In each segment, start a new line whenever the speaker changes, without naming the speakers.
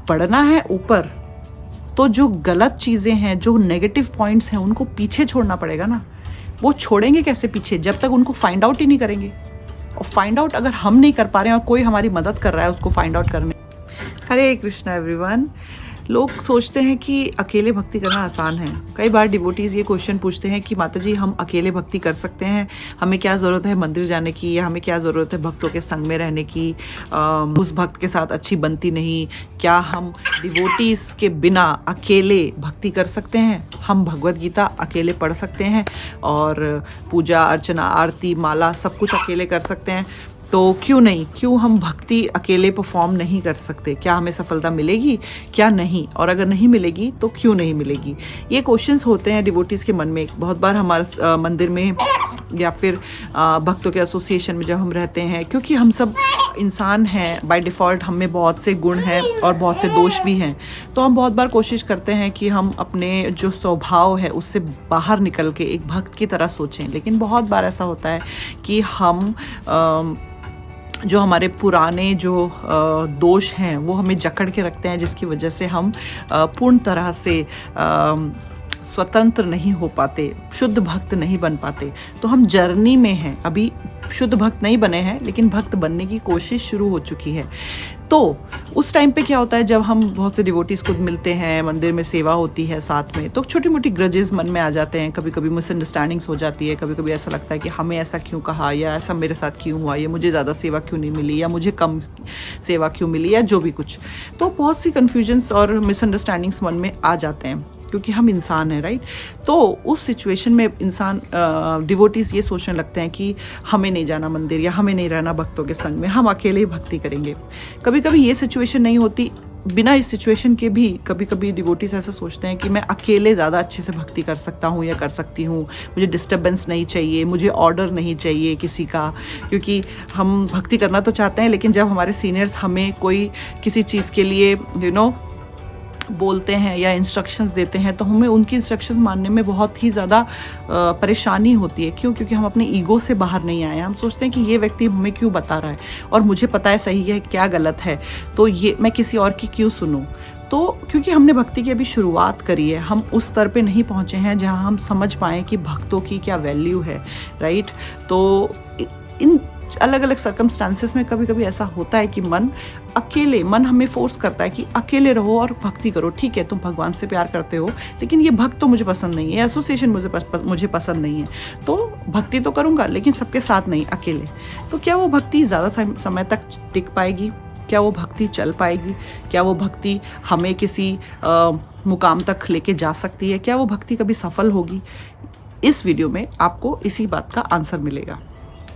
बढ़ना है ऊपर, तो जो गलत चीज़ें हैं, जो नेगेटिव पॉइंट्स हैं, उनको पीछे छोड़ना पड़ेगा ना। वो छोड़ेंगे कैसे पीछे, जब तक उनको फाइंड आउट ही नहीं करेंगे। और फाइंड आउट अगर हम नहीं कर पा रहे हैं और कोई हमारी मदद कर रहा है उसको फाइंड आउट करने। हरे कृष्णा एवरीवन। लोग सोचते हैं कि अकेले भक्ति करना आसान है। कई बार डिवोटीज़ ये क्वेश्चन पूछते हैं कि माता जी हम अकेले भक्ति कर सकते हैं, हमें क्या ज़रूरत है मंदिर जाने की, या हमें क्या ज़रूरत है भक्तों के संग में रहने की, उस भक्त के साथ अच्छी बनती नहीं, क्या हम डिवोटीज़ के बिना अकेले भक्ति कर सकते हैं, हम भगवत गीता अकेले पढ़ सकते हैं और पूजा अर्चना आरती माला सब कुछ अकेले कर सकते हैं, तो क्यों नहीं, क्यों हम भक्ति अकेले परफॉर्म नहीं कर सकते, क्या हमें सफलता मिलेगी क्या नहीं, और अगर नहीं मिलेगी तो क्यों नहीं मिलेगी। ये क्वेश्चंस होते हैं डिवोटीज़ के मन में। बहुत बार हमारे मंदिर में या फिर भक्तों के एसोसिएशन में जब हम रहते हैं, क्योंकि हम सब इंसान हैं बाय डिफ़ॉल्ट, हम में बहुत से गुण हैं और बहुत से दोष भी हैं, तो हम बहुत बार कोशिश करते हैं कि हम अपने जो स्वभाव है उससे बाहर निकल के एक भक्त की तरह सोचें। लेकिन बहुत बार ऐसा होता है कि हम जो हमारे पुराने जो दोष हैं वो हमें जकड़ के रखते हैं, जिसकी वजह से हम पूर्ण तरह से स्वतंत्र नहीं हो पाते, शुद्ध भक्त नहीं बन पाते। तो हम जर्नी में हैं, अभी शुद्ध भक्त नहीं बने हैं लेकिन भक्त बनने की कोशिश शुरू हो चुकी है। तो उस टाइम पे क्या होता है, जब हम बहुत से डिवोटीज़ को मिलते हैं, मंदिर में सेवा होती है साथ में, तो छोटी मोटी ग्रजेस मन में आ जाते हैं, कभी कभी मिसअंडरस्टैंडिंग्स हो जाती है, कभी कभी ऐसा लगता है कि हमें ऐसा क्यों कहा, या ऐसा मेरे साथ क्यों हुआ, या मुझे ज़्यादा सेवा क्यों नहीं मिली, या मुझे कम सेवा क्यों मिली, या जो भी कुछ। तो बहुत सी कन्फ्यूजन्स और मिसअंडरस्टैंडिंग्स मन में आ जाते हैं, क्योंकि हम इंसान हैं, राइट। तो उस सिचुएशन में इंसान डिवोटीज़ ये सोचने लगते हैं कि हमें नहीं जाना मंदिर, या हमें नहीं रहना भक्तों के संग में, हम अकेले ही भक्ति करेंगे। कभी कभी ये सिचुएशन नहीं होती, बिना इस सिचुएशन के भी कभी कभी डिवोटीज़ ऐसा सोचते हैं कि मैं अकेले ज़्यादा अच्छे से भक्ति कर सकता हूँ या कर सकती हूँ, मुझे डिस्टर्बेंस नहीं चाहिए, मुझे ऑर्डर नहीं चाहिए किसी का, क्योंकि हम भक्ति करना तो चाहते हैं, लेकिन जब हमारे सीनियर्स हमें कोई किसी चीज़ के लिए बोलते हैं या इंस्ट्रक्शंस देते हैं, तो हमें उनकी इंस्ट्रक्शंस मानने में बहुत ही ज़्यादा परेशानी होती है। क्यों? क्योंकि हम अपने ईगो से बाहर नहीं आए। हम सोचते हैं कि ये व्यक्ति हमें क्यों बता रहा है और मुझे पता है सही है क्या गलत है, तो ये मैं किसी और की क्यों सुनूं। तो क्योंकि हमने भक्ति की अभी शुरुआत करी है, हम उस स्तर पे नहीं पहुँचे हैं जहाँ हम समझ पाएँ कि भक्तों की क्या वैल्यू है, राइट। तो इन अलग अलग सर्कमस्टांसेस में कभी कभी ऐसा होता है कि मन हमें फोर्स करता है कि अकेले रहो और भक्ति करो। ठीक है, तुम भगवान से प्यार करते हो, लेकिन ये भक्त तो मुझे पसंद नहीं है, एसोसिएशन मुझे पसंद नहीं है, तो भक्ति तो करूँगा लेकिन सबके साथ नहीं, अकेले। तो क्या वो भक्ति ज़्यादा समय तक टिक पाएगी? क्या वो भक्ति चल पाएगी? क्या वो भक्ति हमें किसी मुकाम तक लेके जा सकती है? क्या वो भक्ति कभी सफल होगी? इस वीडियो में आपको इसी बात का आंसर मिलेगा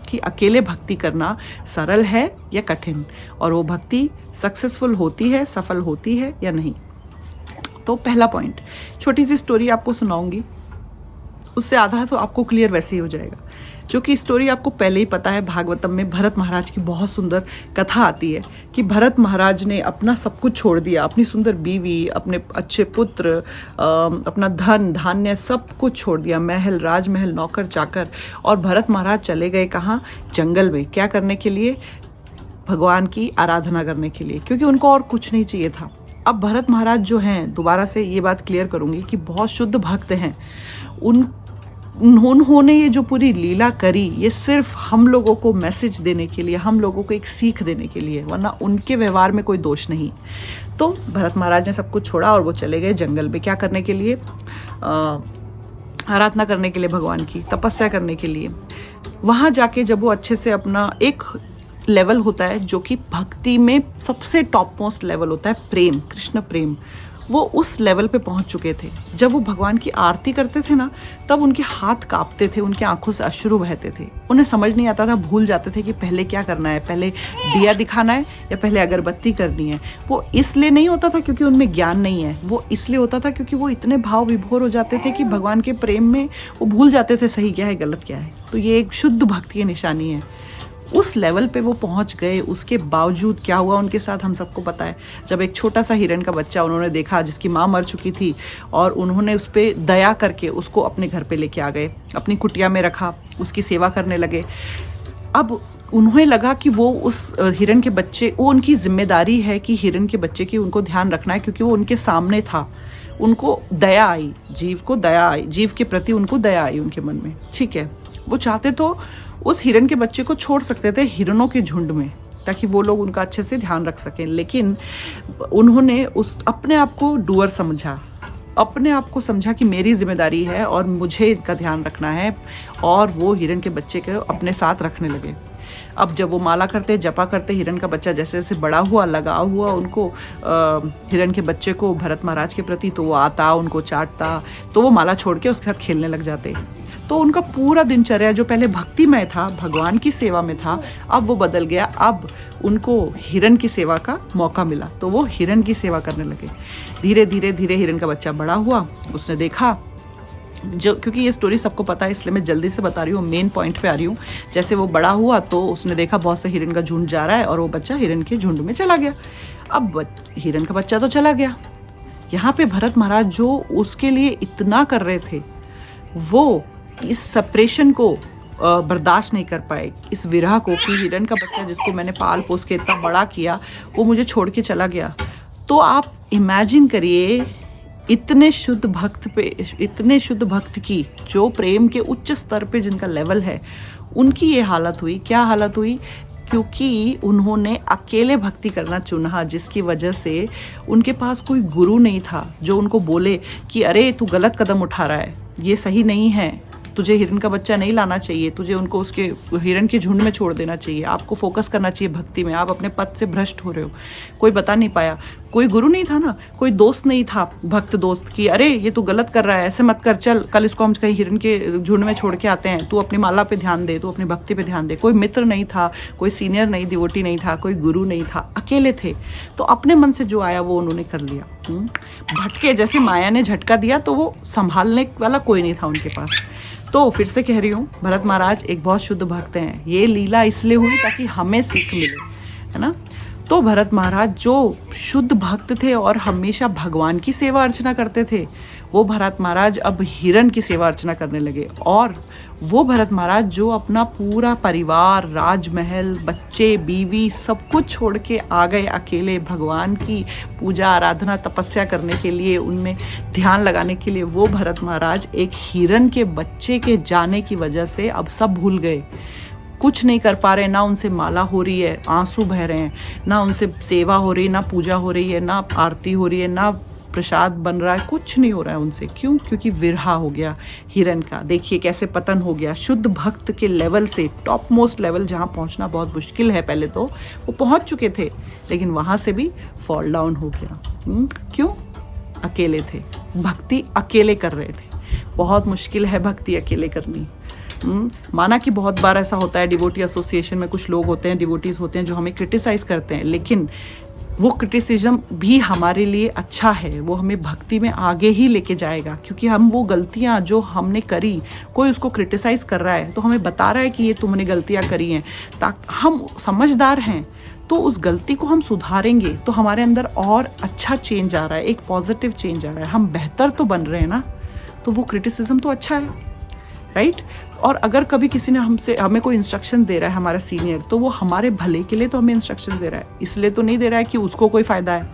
कि अकेले भक्ति करना सरल है या कठिन, और वो भक्ति सक्सेसफुल होती है, सफल होती है या नहीं। तो पहला पॉइंट, छोटी सी स्टोरी आपको सुनाऊंगी, उससे आधा तो आपको क्लियर वैसे ही हो जाएगा। जो कि स्टोरी आपको पहले ही पता है, भागवतम में भरत महाराज की बहुत सुंदर कथा आती है कि भरत महाराज ने अपना सब कुछ छोड़ दिया, अपनी सुंदर बीवी, अपने अच्छे पुत्र, अपना धन धान्य सब कुछ छोड़ दिया, महल राजमहल नौकर चाकर, और भरत महाराज चले गए कहाँ? जंगल में। क्या करने के लिए? भगवान की आराधना करने के लिए, क्योंकि उनको और कुछ नहीं चाहिए था। अब भरत महाराज जो हैं, दोबारा से ये बात क्लियर करूँगी कि बहुत शुद्ध भक्त हैं। उन्होंने ये जो पूरी लीला करी, ये सिर्फ हम लोगों को मैसेज देने के लिए, हम लोगों को एक सीख देने के लिए, वरना उनके व्यवहार में कोई दोष नहीं। तो भरत महाराज ने सब कुछ छोड़ा और वो चले गए जंगल में। क्या करने के लिए? आराधना करने के लिए, भगवान की तपस्या करने के लिए। वहाँ जाके जब वो अच्छे से अपना एक लेवल होता है जो कि भक्ति में सबसे टॉप मोस्ट लेवल होता है, प्रेम, कृष्ण प्रेम, वो उस लेवल पे पहुंच चुके थे। जब वो भगवान की आरती करते थे ना, तब उनके हाथ कांपते थे, उनकी आंखों से अश्रु बहते थे। उन्हें समझ नहीं आता था, भूल जाते थे कि पहले क्या करना है, पहले दिया दिखाना है या पहले अगरबत्ती करनी है। वो इसलिए नहीं होता था क्योंकि उनमें ज्ञान नहीं है, वो इसलिए होता था क्योंकि वो इतने भाव विभोर हो जाते थे कि भगवान के प्रेम में वो भूल जाते थे सही क्या है गलत क्या है। तो ये एक शुद्ध भक्ति की निशानी है। उस लेवल पे वो पहुंच गए। उसके बावजूद क्या हुआ उनके साथ हम सबको पता है। जब एक छोटा सा हिरण का बच्चा उन्होंने देखा जिसकी माँ मर चुकी थी, और उन्होंने उस पर दया करके उसको अपने घर पे लेके आ गए, अपनी कुटिया में रखा, उसकी सेवा करने लगे। अब उन्हें लगा कि वो उस हिरन के बच्चे, वो उनकी जिम्मेदारी है कि हिरन के बच्चे की उनको ध्यान रखना है, क्योंकि वो उनके सामने था। उनको दया आई, जीव को दया आई, जीव के प्रति उनको दया आई उनके मन में, ठीक है। वो चाहते तो उस हिरन के बच्चे को छोड़ सकते थे हिरनों के झुंड में, ताकि वो लोग उनका अच्छे से ध्यान रख सकें, लेकिन उन्होंने उस अपने आप को डूअर समझा, अपने आप को समझा कि मेरी जिम्मेदारी है और मुझे इनका ध्यान रखना है, और वो हिरन के बच्चे को अपने साथ रखने लगे। अब जब वो माला करते, जपा करते, हिरन का बच्चा जैसे जैसे बड़ा हुआ, लगाव हुआ उनको हिरन के बच्चे को भरत महाराज के प्रति, तो वो आता, उनको चाटता, तो वो माला छोड़ के उसके साथ खेलने लग जाते। तो उनका पूरा दिनचर्या जो पहले भक्तिमय था, भगवान की सेवा में था, अब वो बदल गया। अब उनको हिरन की सेवा का मौका मिला, तो वो हिरन की सेवा करने लगे। धीरे धीरे धीरे हिरन का बच्चा बड़ा हुआ, उसने देखा, जो क्योंकि ये स्टोरी सबको पता है इसलिए मैं जल्दी से बता रही हूँ, मेन पॉइंट पे आ रही हूँ। जैसे वो बड़ा हुआ तो उसने देखा बहुत से हिरन का झुंड जा रहा है, और वो बच्चा हिरन के झुंड में चला गया। अब हिरन का बच्चा तो चला गया, यहाँ पे भरत महाराज जो उसके लिए इतना कर रहे थे, वो इस सेपरेशन को बर्दाश्त नहीं कर पाए, इस विरह को, कि हिरन का बच्चा जिसको मैंने पाल पोस के इतना बड़ा किया वो मुझे छोड़ के चला गया। तो आप इमेजिन करिए इतने शुद्ध भक्त पे, इतने शुद्ध भक्त की जो प्रेम के उच्च स्तर पे जिनका लेवल है, उनकी ये हालत हुई। क्या हालत हुई? क्योंकि उन्होंने अकेले भक्ति करना चुना, जिसकी वजह से उनके पास कोई गुरु नहीं था जो उनको बोले कि अरे तू गलत कदम उठा रहा है, ये सही नहीं है, तुझे हिरन का बच्चा नहीं लाना चाहिए, तुझे उनको उसके हिरन के झुंड में छोड़ देना चाहिए, आपको फोकस करना चाहिए भक्ति में, आप अपने पद से भ्रष्ट हो रहे हो। कोई बता नहीं पाया, कोई गुरु नहीं था ना, कोई दोस्त नहीं था, भक्त दोस्त की अरे ये तू गलत कर रहा है, ऐसे मत कर, चल कल इसको हम कहीं हिरन के झुंड में छोड़ के आते हैं, तू अपनी माला पे ध्यान दे, तू अपनी भक्ति पे ध्यान दे। कोई मित्र नहीं था, कोई सीनियर नहीं, डिवोटी नहीं था, कोई गुरु नहीं था, अकेले थे। तो अपने मन से जो आया वो उन्होंने कर लिया। भटके, जैसे माया ने झटका दिया तो वो संभालने वाला कोई नहीं था उनके पास। तो फिर से कह रही हूँ, भरत महाराज एक बहुत शुद्ध भक्त हैं। ये लीला इसलिए हुई ताकि हमें सीख मिले, है ना। तो भरत महाराज जो शुद्ध भक्त थे और हमेशा भगवान की सेवा अर्चना करते थे, वो भरत महाराज अब हिरन की सेवा अर्चना करने लगे। और वो भरत महाराज जो अपना पूरा परिवार, राजमहल, बच्चे, बीवी सब कुछ छोड़ के आ गए अकेले भगवान की पूजा, आराधना, तपस्या करने के लिए, उनमें ध्यान लगाने के लिए, वो भरत महाराज एक हिरन के बच्चे के जाने की वजह से अब सब भूल गए, कुछ नहीं कर पा रहे। ना उनसे माला हो रही है, आंसू बह रहे हैं, ना उनसे सेवा हो रही है, ना पूजा हो रही है, ना आरती हो रही है, ना प्रसाद बन रहा है, कुछ नहीं हो रहा है उनसे। क्यों? क्योंकि विरहा हो गया हिरन का। देखिए कैसे पतन हो गया। शुद्ध भक्त के लेवल से, टॉप मोस्ट लेवल जहाँ पहुँचना बहुत मुश्किल है, पहले तो वो पहुँच चुके थे, लेकिन वहाँ से भी फॉल डाउन हो गया। क्यों? अकेले थे, भक्ति अकेले कर रहे थे। बहुत मुश्किल है भक्ति अकेले करनी। माना कि बहुत बार ऐसा होता है, डिवोटी एसोसिएशन में कुछ लोग होते हैं, डिवोटीज होते हैं जो हमें क्रिटिसाइज करते हैं, लेकिन वो क्रिटिसिज्म भी हमारे लिए अच्छा है, वो हमें भक्ति में आगे ही लेके जाएगा। क्योंकि हम वो गलतियां जो हमने करी, कोई उसको क्रिटिसाइज कर रहा है तो हमें बता रहा है कि ये तुमने गलतियां करी हैं, ताकि हम समझदार हैं तो उस गलती को हम सुधारेंगे, तो हमारे अंदर और अच्छा चेंज आ रहा है, एक पॉजिटिव चेंज आ रहा है, हम बेहतर तो बन रहे हैं ना। तो वो क्रिटिसिज्म तो अच्छा है, राइट। और अगर कभी किसी ने हमें कोई इंस्ट्रक्शन दे रहा है, हमारा सीनियर, तो वो हमारे भले के लिए तो हमें इंस्ट्रक्शन दे रहा है, इसलिए तो नहीं दे रहा है कि उसको कोई फ़ायदा है।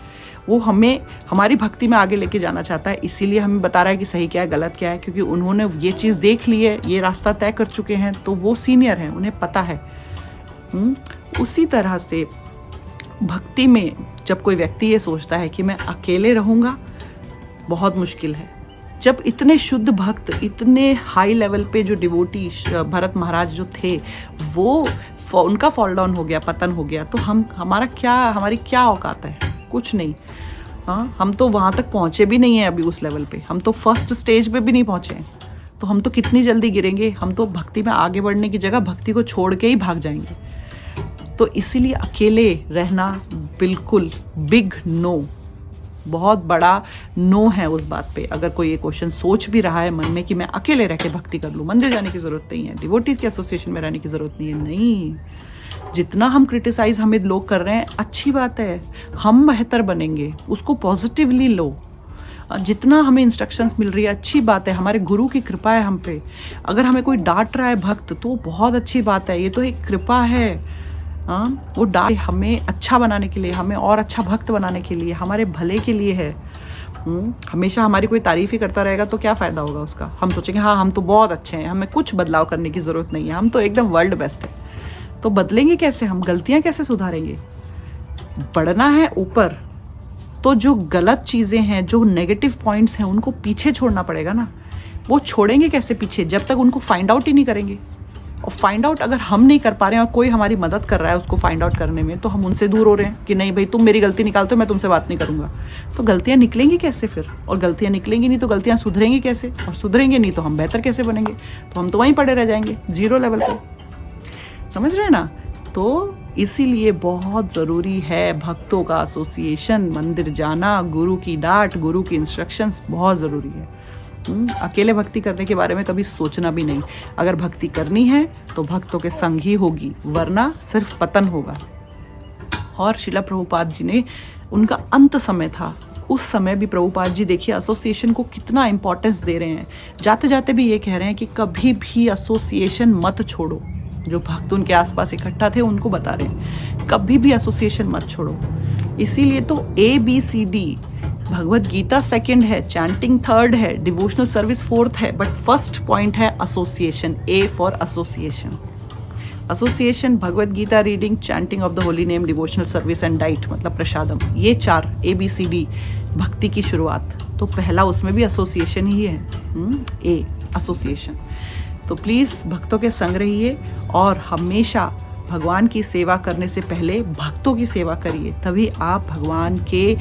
वो हमें हमारी भक्ति में आगे लेके जाना चाहता है, इसीलिए हमें बता रहा है कि सही क्या है, गलत क्या है, क्योंकि उन्होंने ये चीज़ देख ली है, ये रास्ता तय कर चुके हैं, तो वो सीनियर हैं, उन्हें पता है। उसी तरह से भक्ति में जब कोई व्यक्ति ये सोचता है कि मैं अकेले रहूँगा, बहुत मुश्किल है। जब इतने शुद्ध भक्त, इतने हाई लेवल पे जो डिवोटी भरत महाराज जो थे, वो उनका फॉल डाउन हो गया, पतन हो गया, तो हमारी क्या औकात है? कुछ नहीं। हाँ, हम तो वहाँ तक पहुँचे भी नहीं हैं अभी उस लेवल पे, हम तो फर्स्ट स्टेज पे भी नहीं पहुँचे हैं, तो हम तो कितनी जल्दी गिरेंगे। हम तो भक्ति में आगे बढ़ने की जगह भक्ति को छोड़ के ही भाग जाएंगे। तो इसीलिए अकेले रहना बिल्कुल बिग नो, बहुत बड़ा नो है उस बात पे। अगर कोई ये क्वेश्चन सोच भी रहा है मन में कि मैं अकेले रह के भक्ति कर लूँ, मंदिर जाने की ज़रूरत नहीं है, डिवोटीज के एसोसिएशन में रहने की ज़रूरत नहीं है, नहीं। जितना हम क्रिटिसाइज हमें लोग कर रहे हैं, अच्छी बात है, हम बेहतर बनेंगे, उसको पॉजिटिवली लो। जितना हमें इंस्ट्रक्शंस मिल रही है अच्छी बात है, हमारे गुरु की कृपा है हम पे। अगर हमें कोई डांट रहा है भक्त तो बहुत अच्छी बात है, ये तो एक कृपा है। हाँ, वो डांट हमें अच्छा बनाने के लिए, हमें और अच्छा भक्त बनाने के लिए, हमारे भले के लिए है। हमेशा हमारी कोई तारीफ ही करता रहेगा तो क्या फ़ायदा होगा उसका। हम सोचेंगे हाँ हम तो बहुत अच्छे हैं, हमें कुछ बदलाव करने की ज़रूरत नहीं है, हम तो एकदम वर्ल्ड बेस्ट है। तो बदलेंगे कैसे हम, गलतियाँ कैसे सुधारेंगे? बढ़ना है ऊपर तो जो गलत चीज़ें हैं, जो नेगेटिव पॉइंट्स हैं, उनको पीछे छोड़ना पड़ेगा ना। वो छोड़ेंगे कैसे पीछे, जब तक उनको फाइंड आउट ही नहीं करेंगे। और फाइंड आउट अगर हम नहीं कर पा रहे हैं और कोई हमारी मदद कर रहा है उसको फाइंड आउट करने में, तो हम उनसे दूर हो रहे हैं कि नहीं भाई तुम मेरी गलती निकालते हो, मैं तुमसे बात नहीं करूँगा। तो गलतियाँ निकलेंगी कैसे फिर? और गलतियाँ निकलेंगी नहीं तो गलतियाँ सुधरेंगी कैसे? और सुधरेंगे नहीं तो हम बेहतर कैसे बनेंगे? तो हम तो वहीं पड़े रह जाएंगे, जीरो लेवल पे। समझ रहे हैं ना? तो इसीलिए बहुत ज़रूरी है भक्तों का एसोसिएशन, मंदिर जाना, गुरु की डांट, गुरु की इंस्ट्रक्शंस बहुत ज़रूरी है। अकेले भक्ति करने के बारे में कभी सोचना भी नहीं। अगर भक्ति करनी है तो भक्तों के संग ही होगी, वरना सिर्फ पतन होगा। और शिला प्रभुपाद जी ने, उनका अंत समय था, उस समय भी प्रभुपाद जी देखिए एसोसिएशन को कितना इंपॉर्टेंस दे रहे हैं। जाते जाते भी ये कह रहे हैं कि कभी भी एसोसिएशन मत छोड़ो। जो भक्त उनके आसपास इकट्ठा थे उनको बता रहे हैं कभी भी एसोसिएशन मत छोड़ो। इसीलिए तो ABCD, भगवत गीता सेकंड है, चैंटिंग थर्ड है, डिवोशनल सर्विस फोर्थ है, बट फर्स्ट पॉइंट है association, A for association. Association, Bhagavad Gita reading, chanting of the holy name, devotional service and diet मतलब प्रसादम, ये 4 ABCD भक्ति की शुरुआत। तो पहला उसमें भी एसोसिएशन ही है, A एसोसिएशन। तो प्लीज़ भक्तों के संग रहिए और हमेशा भगवान की सेवा करने से पहले भक्तों की सेवा करिए, तभी आप भगवान के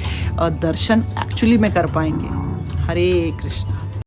दर्शन एक्चुअली में कर पाएंगे। हरे कृष्णा।